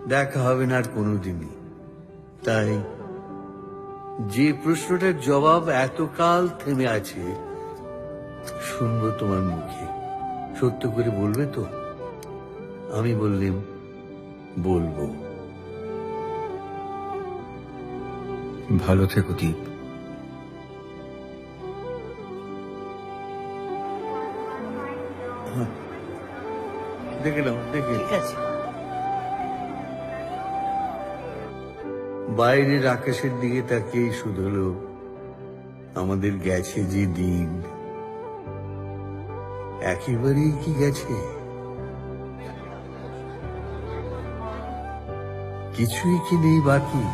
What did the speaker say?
দেখা হবে না আর কোনোদিনই। তাই যে প্রশ্নটার জবাব এতকাল থেমে আছে শুনবো তোমার মুখে। সত্য করে বলবে তো? আমি বললেম বলবো। ভালো থেকো দীপ। দেখে নাও, দেখে। ঠিক আছে। বাইরের আকাশের দিকে তাকিয়েই শুধলো আমাদের গেছে যে দিন, একেবারেই কি গেছে? কিছুই কি নেই বাকি?